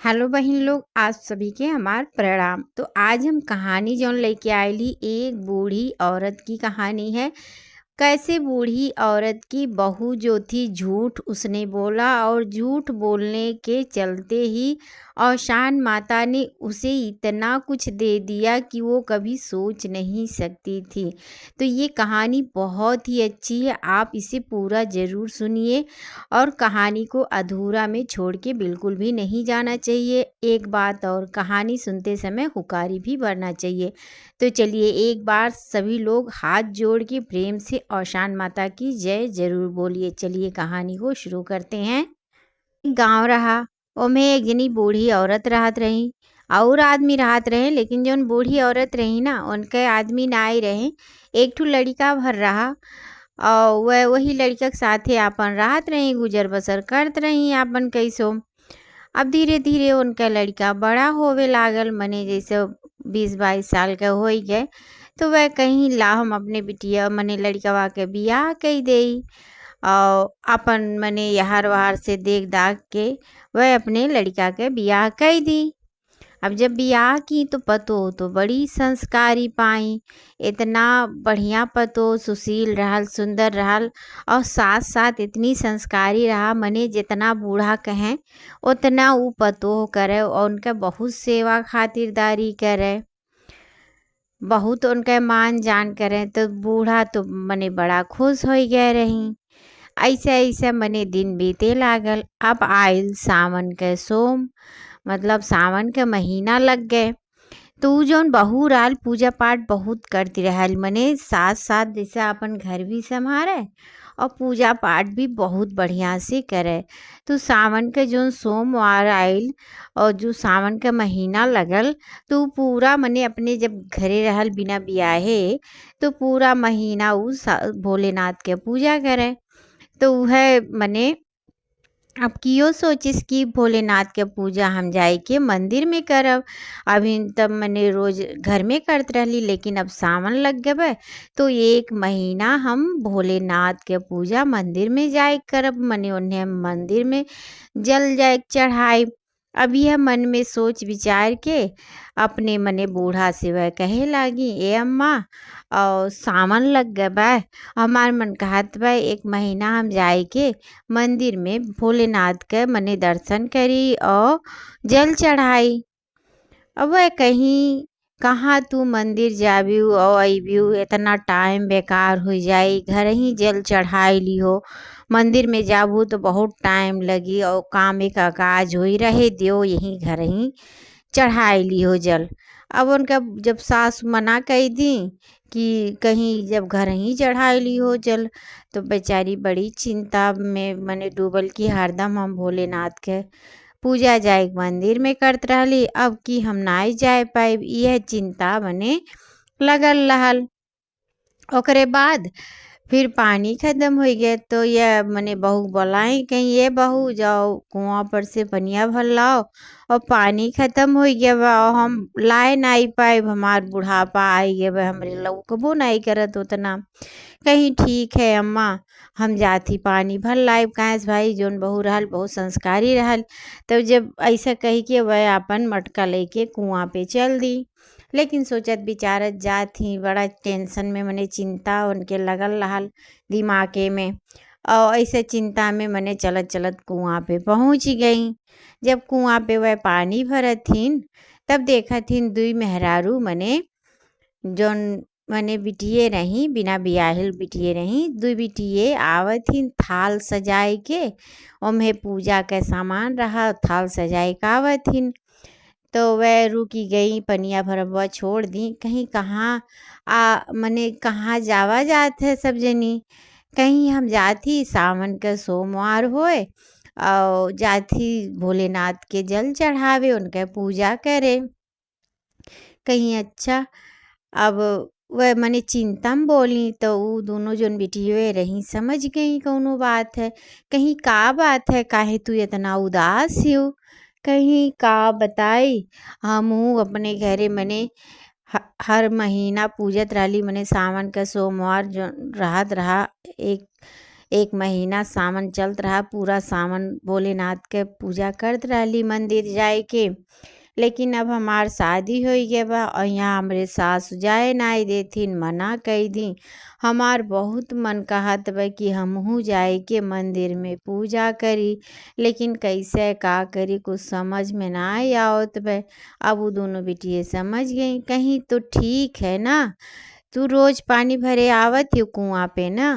Hello बहिन लोग, आप सभी के हमार प्रणाम। तो आज हम कहानी जौन लेके आइली एक बूढ़ी औरत की कहानी है। कैसे बूढ़ी औरत की बहू जो थी झूठ उसने बोला और झूठ बोलने के चलते ही औशान माता ने उसे इतना कुछ दे दिया कि वो कभी सोच नहीं सकती थी। तो ये कहानी बहुत ही अच्छी है, आप इसे पूरा ज़रूर सुनिए और कहानी को अधूरा में छोड़ के बिल्कुल भी नहीं जाना चाहिए। एक बात और, कहानी सुनते समय हुकारी भी भरना चाहिए। तो चलिए एक बार सभी लोग हाथ जोड़ के प्रेम से औशान माता की जय जरूर बोलिए। चलिए कहानी को शुरू करते हैं। एक गांव रहा, ओमे एक जनी बूढ़ी औरत रहत रही और आदमी रहत रहे, लेकिन जौन बूढ़ी औरत रही ना उनके आदमी ना आई रहे। एक ठू लड़का भर रहा और वह वही लड़का के साथे आपन रहत रही, गुजर बसर करत रही आपन कैसो। अब धीरे धीरे उनका लड़का बड़ा होवे लागल, मने जैसे 20-22 साल का हो गए। तो वह कहीं ला हम अपने बिटिया मने लड़कवा के बियाह कई देई और अपन मने यहार वहार से देख दाख के वह अपने लड़का के बियाह कई दी। अब जब बियाह की तो पतो तो बड़ी संस्कारी पाई, इतना बढ़िया पतो, सुशील रहल, सुंदर रहल और साथ साथ इतनी संस्कारी रहा, मने जितना बूढ़ा कहें उतना ऊ पतो करे और उनका बहुत सेवा खातिरदारी करे, बहुत उनका मान जान करें। तो बूढ़ा तो मने बड़ा खुश हो गए रही। ऐसे ऐसे मने दिन बीते लागल। अब आयल सावन के सोम, मतलब सावन के महीना लग गए। तो ऊ जौन बहू रहल पूजा पाठ बहुत करती रहल, मने साथ साथ जैसे अपन घर भी संभारे और पूजा पाठ भी बहुत बढ़िया से करे। तो सावन के जौन सोमवार आयल और जो सावन का महीना लगल तो ऊ पूरा मने अपने जब घरे रहल बिना बियाहे तो पूरा महीना ऊ भोलेनाथ के पूजा करे। तो वह मने अब कियो सोचिस कि भोलेनाथ के पूजा हम जाए के मंदिर में करब। अभी तब मैंने रोज घर में करत रहली, लेकिन अब सावन लग गए तो एक महीना हम भोलेनाथ के पूजा मंदिर में जाए करब, मने उन्हें मंदिर में जल जाए चढ़ाए। अब यह मन में सोच विचार के अपने मने बूढ़ा से वह कहे लागी, ए अम्मा और सावन लग गए बा, हमार मन कहत बा एक महीना हम जाए के मंदिर में भोलेनाथ के मने दर्शन करी और जल चढ़ाई। अब वह कहीं कहाँ तू मंदिर जाबियू और अबियू, इतना टाइम बेकार हो जाई, घर ही जल चढ़ाई ली हो। मंदिर में जाबू तो बहुत टाइम लगी और काम एक काज हो ही रहे दियो, यहीं घर ही चढ़ाई ली हो जल। अब उनका जब सास मना कही दी कि कहीं जब घर ही चढ़ाई ली हो जल, तो बेचारी बड़ी चिंता में मने डूबल कि हरदम हम भोलेनाथ के पूजा जाए मंदिर में करत रहली, अब कि हम नाई जाए पाए, यह चिंता मने लगल रहल। ओकरे बाद फिर पानी खत्म हो गया तो यह मने बहू बोलाई कहीं, ये बहू जाओ कुआं पर से पनिया भर लाओ और पानी खत्म हो गया बा और हम लाए नहीं पाए, हमार बुढ़ापा आई गया बा, हमरे लौकबो नहीं करत उतना। कहीं ठीक है अम्मा, हम जाती पानी भर लाइब। काहेस भाई जोन बहू रहल बहुत संस्कारी रहल। तब जब ऐसा कही के वह अपन मटका लेके कुआं पे चल दी, लेकिन सोचत विचारत जात ही बड़ा टेंशन में मने चिंता उनके लगल रहल दिमागे में। और ऐसे चिंता में मने चलत चलत कुआं पे पहुंच गई। जब कुआं पे वह पानी भरत थीन तब देखत थीन दुई मेहरारू मने जौन मने बिटिये रही, बिना बियाहिल बिटिये रही, दुई बिटिये आवत हिन थाल सजाए के, ओम्हे पूजा के सामान रहा, थाल सजाए के आवत हिन। तो वह रुकी गई, पनिया भरवा छोड़ दी, कहीं कहाँ मने कहाँ जावा जात है सब जनी। कहीं हम जाती सावन के सोमवार होए और जाती भोलेनाथ के जल चढ़ावे, उनके पूजा करे। कहीं अच्छा, अब वह मने चिंता में बोली तो वो दोनों जोन बिटिये रही समझ गई कौनो बात है। कहीं का बात है, काहे तू इतना उदास हो, कहीं का बताई। हमहू अपने घरे मने हर महीना पूजत रहली, मने सावन का सोमवार जो रहत रहा एक एक महीना सावन चलत रहा, पूरा सावन भोलेनाथ के पूजा करत रहली मंदिर जाए के। लेकिन अब हमार शादी होई गए बा और यहाँ हमरे सासु जाए नाई देथिन, मना कई दी। हमार बहुत मन कहत बा कि हमहू जाए के मंदिर में पूजा करी, लेकिन कैसे का करी कुछ समझ में ना आवत बा। अब वो दोनों बिटिया समझ गई, कहीं तो ठीक है ना, तू रोज पानी भरे आवत हो कुआं पे ना,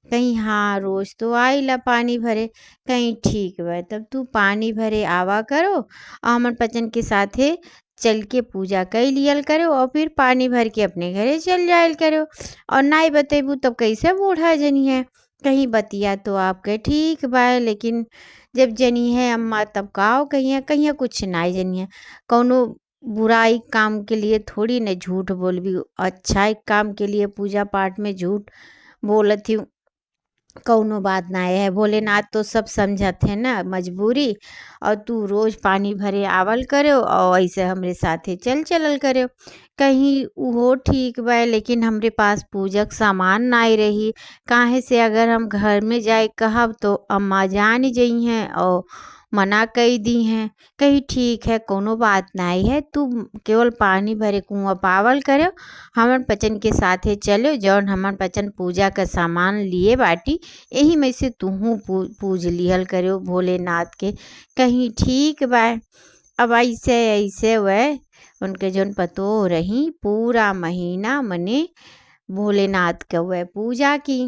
कहीं हाँ रोज तो आइला पानी भरे, कहीं ठीक बा तब तू पानी भरे आवा करो और हमन पचन के साथे चल के पूजा कर लियल करो और फिर पानी भर के अपने घरे चल जायल करो। और नाई बतेबू तब कैसे बूढ़ा जनी है, कहीं बतिया तो आपके ठीक बा, लेकिन जब जनी है अम्मा तब काओ कहिए कहिए कुछ नाई जनी है। कौनो बुराई काम के लिए थोड़ी न झूठ बोलबी, अच्छा एक काम के लिए पूजा पाठ में झूठ बोलत हूँ, कौनो बात ना है। भोलेनाथ तो सब समझत है ना मजबूरी, और तू रोज पानी भरे आवल करो और ऐसे हमरे साथे चल चलल करो। कहीं वो ठीक बा, लेकिन हमरे पास पूजक सामान नाई रही, काहे से अगर हम घर में जाए कहब तो अम्मा जान जई हैं और मना कई दी हैं। कहीं ठीक है कोनो बात नहीं है, तू केवल पानी भरे कुआं पावल करो, हमन पचन के साथे चलो, जौन हमन पचन पूजा का सामान लिए बाटी यही में से तुहू पूज लिहल करो भोलेनाथ के। कहीं ठीक बा। अब ऐसे ऐसे वह उनके जौन पतो रही पूरा महीना मने भोलेनाथ का वह पूजा की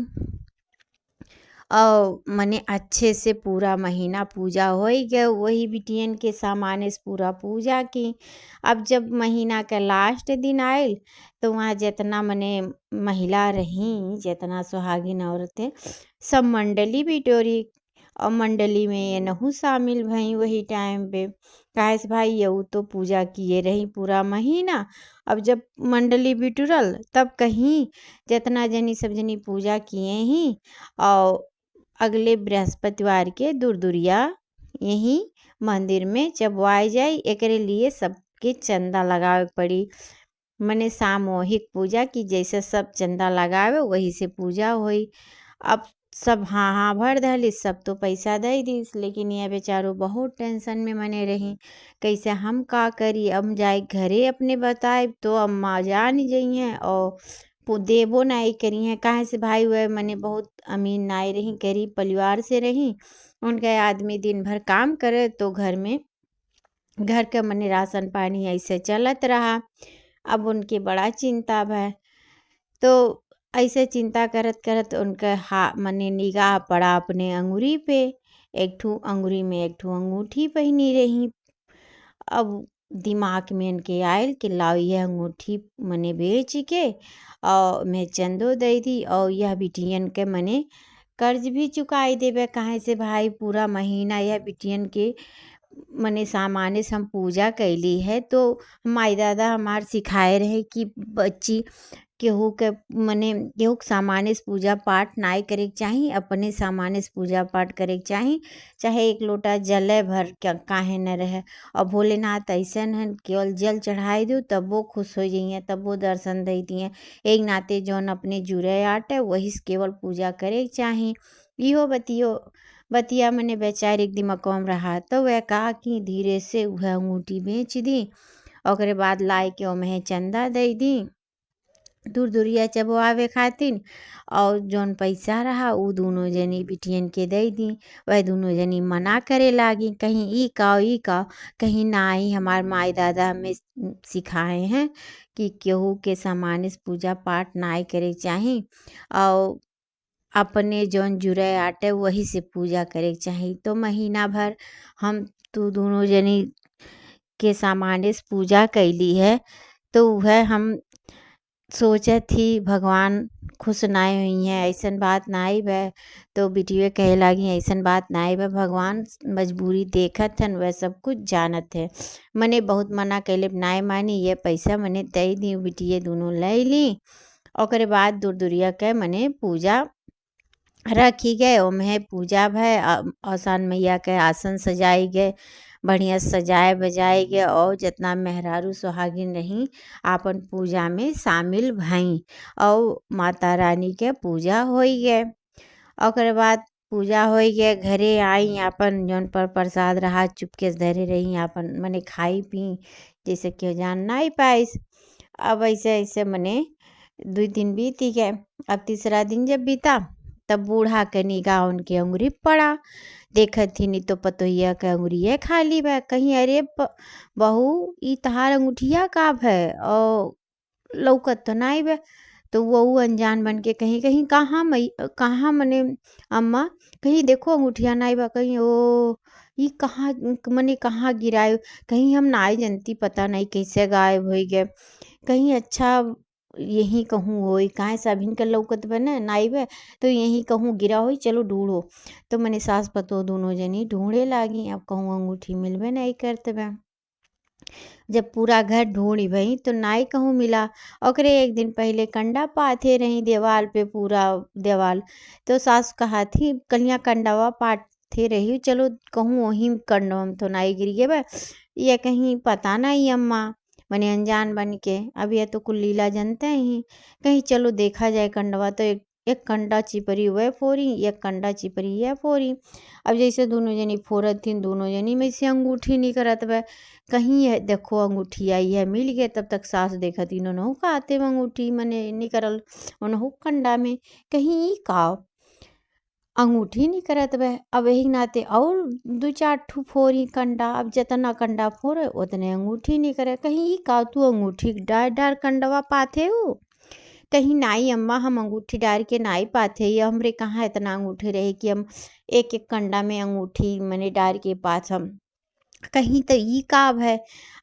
और मने अच्छे से पूरा महीना पूजा हो ही गया, वही बिटियन के सामाने से पूरा पूजा की। अब जब महीना का लास्ट दिन आयल तो वहाँ जितना मने महिला रहीं, जितना सुहागिन औरतें सब मंडली बिटोरी और मंडली में ये नहू शामिल भई वही टाइम पे, काहे से भाई यऊ तो पूजा किए रही पूरा महीना। अब जब मंडली बिटुरल तब कहीं जितना जनी सब जनी पूजा किए ही और अगले बृहस्पतिवार के दूरदुरिया यहीं मंदिर में चबवाए जाए, एकरे लिए सबके चंदा लगावे पड़ी। मने सामूहिक पूजा की जैसे सब चंदा लगावे वही से पूजा हुई। अब सब हाँ हाँ भर दहली, सब तो पैसा दे दीस, लेकिन ये बेचारो बहुत टेंशन में मने रही, कैसे हम का करी। अब जाए घरे अपने बताए तो अम्मा जान जई हैं और देबो नाई करी हैं, काहे से भाई वह मने बहुत अमीर नाई रही, गरीब परिवार से रही। उनके आदमी दिन भर काम करे तो घर में घर का मने राशन पानी ऐसे चलत रहा। अब उनके बड़ा चिंता भय, तो ऐसे चिंता करत करत उनका मने निगाह पड़ा अपने अंगूरी पे, एक ठू अंगूरी में एक ठू अंगूठी पहनी रही। अब दिमाग में इनके आयल कि लाओ यह अंगूठी मने बेच के और मैं चंदो दे दी और यह बिटियन के मने कर्ज भी चुकाई देवे, काहे से भाई पूरा महीना यह बिटियन के मने सामान्य से हम पूजा कैली है। तो माई दादा हमार सिखाए रहे कि बच्ची केहू के मने केहू के सामान्य से पूजा पाठ नाई करे के चाही, अपने सामान्य से पूजा पाठ करे के चाही, चाहे एक लोटा जले भर काहे न रहे। और भोलेनाथ ऐसन है केवल जल चढ़ाई दो तब वो खुश हो जाइए, तब वो दर्शन दे दिए। एक नाते जौन अपने जुड़े आटे वही से केवल पूजा करे के चाही। इहो बतिया मने बेचारी एक दिमाग में रहा तो वह कहा कि धीरे से वह अंगूठी बेच दी, ओकरे बाद लाई के ओमे चंदा दे दी दूर दूरिया चबवावे खातिर, और जौन पैसा रहा वो दोनों जनी बिटियन के दे दी। वह दोनों जनी मना करे लागी, कहीं ई का कहीं नाई, हमार माई दादा हमें सिखाए हैं कि केहू के सामान्य से पूजा पाठ नाई करे चाही और अपने जौन जुड़े आटे वही से पूजा करे के चाही। तो महीना भर हम तू दोनों जनी के सामान्य से पूजा कैली है, तो वह हम सोचत थी भगवान खुश नाई हुई हैं, ऐसन बात नाई बा। तो बिटिया कहे लागी ऐसन बात नाई बा, भगवान मजबूरी देखत हन, वह सब कुछ जानत है। मने बहुत मना कैले नाई मानी, ये पैसा मने दे दी, बिटिया दोनों ले ली। ओकरे बाद दूर दूरिया के मने पूजा रखी गए, ओमे पूजा भय आसान मैया के आसन सजाई गए, बढ़िया सजाए बजाए गए और जितना मेहरारू सुहागिन रही आपन पूजा में शामिल भई और माता रानी के पूजा होई गए। ओकरे बाद पूजा होई के घरे आई आपन जौन पर प्रसाद रहा चुपके से धरे रही आपन मने खाई पी जैसे केहू जान नाई पाइस। अब ऐसे ऐसे मने 2 दिन बीती गए। अब तीसरा दिन जब बीता तब बूढ़ा के निगाह उनके अंगुरी पड़ा। देखत ही नहीं तो पतोहिया के अंगुरिये खाली बा। कहीं अरे बहू ई तहार अंगूठिया काब है और लौकत तो नाई बा। तो वहू अनजान बन के कहीं कहीं कहाँ मने अम्मा कहीं देखो अंगूठिया नाई बा। कहीं ओ ई कहाँ मने कहाँ गिरायो। कहीं हम नाई जनती पता नहीं कैसे गायब हो गए। कहीं अच्छा यहीं कहूँ होई काहे सभिन के लौकत बा ना नाई बा तो यहीं कहूँ गिरा होई चलो ढूंढो। तो मने सास पतो दोनों जनी ढूंढे लागी। अब कहूँ अंगूठी मिलबे नहीं करते बा। जब पूरा घर ढूंढी भई तो नाई कहूँ मिला। ओकरे एक दिन पहले कंडा पाथे रही देवाल पे पूरा देवाल। तो सास कहा थी कलिया कंडावा पाथे रही चलो कहूँ वहीं कंडवा में तो नाई गिर गए बा। ये कहीं पता नहीं अम्मा मने अनजान बन के अब यह तो कुल लीला जनते ही। कहीं चलो देखा जाए कंडवा तो एक कंडा चिपरी वह फोरी एक कंडा चिपरी यह फोरी। अब जैसे दोनों जनी फोरत थी दोनों जनी में से अंगूठी नहीं करत बा। कहीं है देखो अंगूठी आई है मिल गए। तब तक सास देखत इन्हों काते में अंगूठी मने निकरल उन्हों कंडा में कहीं ई का अंगूठी नहीं करत बा। अब यही नाते और 2-4 ठू फोरी कंडा। अब जितना कंडा फोरे उतने अंगूठी नहीं करे। कहीं ई का तू अंगूठी डार डार कंडवा पाथे हो। कहीं नाई अम्मा हम अंगूठी डार के नाई पाथे ये हमरे कहाँ इतना अंगूठी रहे कि हम एक एक कंडा में अंगूठी मने डार के पाथ हम। कहीं तो ई काब है।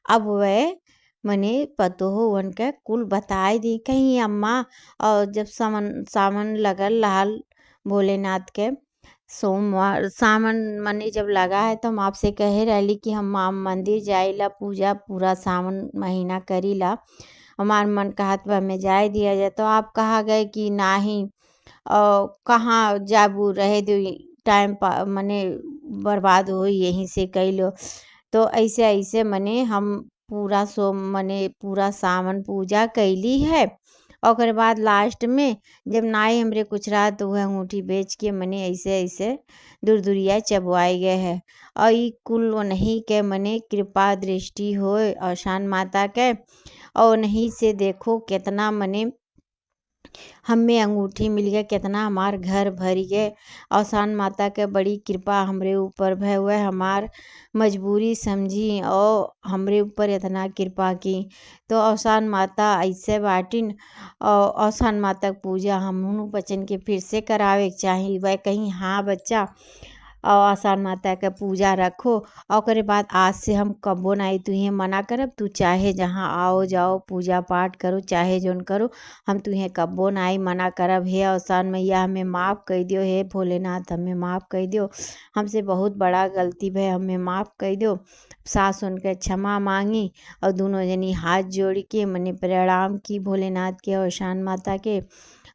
अब वह मने पतो हो उनके कुल बताए दी। कहीं अम्मा और जब सावन लगल लाल भोलेनाथ के सोमवार सावन मने जब लगा है तो हम आपसे कहे रहली कि हम मंदिर जाइला पूजा पूरा सावन महीना करीला। हमार मन कहत बा हमें जाए दिया जाए तो आप कहा गए कि नाही कहाँ जाबू रहे दो टाइम मने बर्बाद हो यहीं से कैलो। तो ऐसे ऐसे मने हम पूरा मने पूरा सावन पूजा कैली है। ओकर बाद लास्ट में जब नाई हमरे कुछ रहा तो वह अंगूठी बेच के मने ऐसे ऐसे दूर दूरिया चबवाए गए है। और ई कुल नहीं के मने कृपा दृष्टि होए और शान माता के और नहीं से देखो कितना मने हमें अंगूठी मिल गया कितना हमार घर भर गए। और शान माता के बड़ी कृपा हमरे ऊपर भय हुए हमार मजबूरी समझी और हमरे ऊपर इतना कृपा की। तो अवसान माता ऐसे बाटिन और अवसान माता की पूजा हम बच्चन के फिर से करावे के चाही। वह कहीं हाँ बच्चा और आसान माता के पूजा रखो। और ओकरे बाद आज से हम कबो नहीं तुहे मना करब। तू चाहे जहाँ आओ जाओ पूजा पाठ करो चाहे जोन करो हम तुहे कबो नहीं मना करब। हे आसान मैया हमें माफ़ कर दियो हे भोलेनाथ हमें माफ़ कर दियो। हमसे बहुत बड़ा गलती भय हमें माफ़ कर दियो। सास उनके क्षमा मांगी और दोनों जनी हाथ जोड़ के मने प्रणाम की भोलेनाथ के और शान माता के।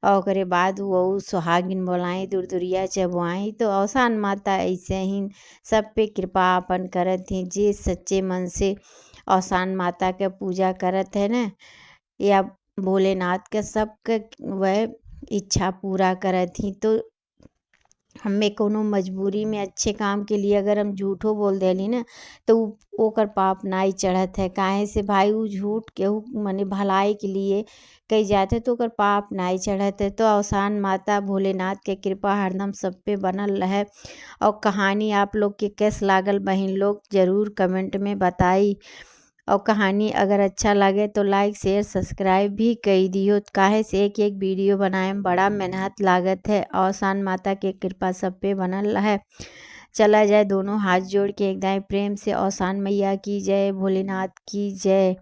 और ओकरे बाद वो सुहागिन बोलाई दूर दूरिया चबुआई। तो अवसान माता ऐसे ही सब पे कृपा अपन करत थी जे सच्चे मन से अवसान माता के पूजा करत है न या भोलेनाथ के सबके वह इच्छा पूरा करत थी। तो हमें कोनो मजबूरी में अच्छे काम के लिए अगर हम झूठो बोल देली ना तो ओकर पाप नाई चढ़त है। काहे से भाई उ झूठ केहू मने भलाई के लिए कही जाते तो ओकर पाप नाई चढ़त है। तो अवसान माता भोलेनाथ के कृपा हरदम सब पे बनल रहे। और कहानी आप लोग के कैस लागल बहन लोग ज़रूर कमेंट में बताई। और कहानी अगर अच्छा लगे तो लाइक शेयर सब्सक्राइब भी कर दियो। काहे से एक एक वीडियो बनाए में बड़ा मेहनत लागत है। और शान माता के कृपा सब पे बनल है। चला जाए दोनों हाथ जोड़ के एकदम प्रेम से और शान मैया की जय भोलेनाथ की जय।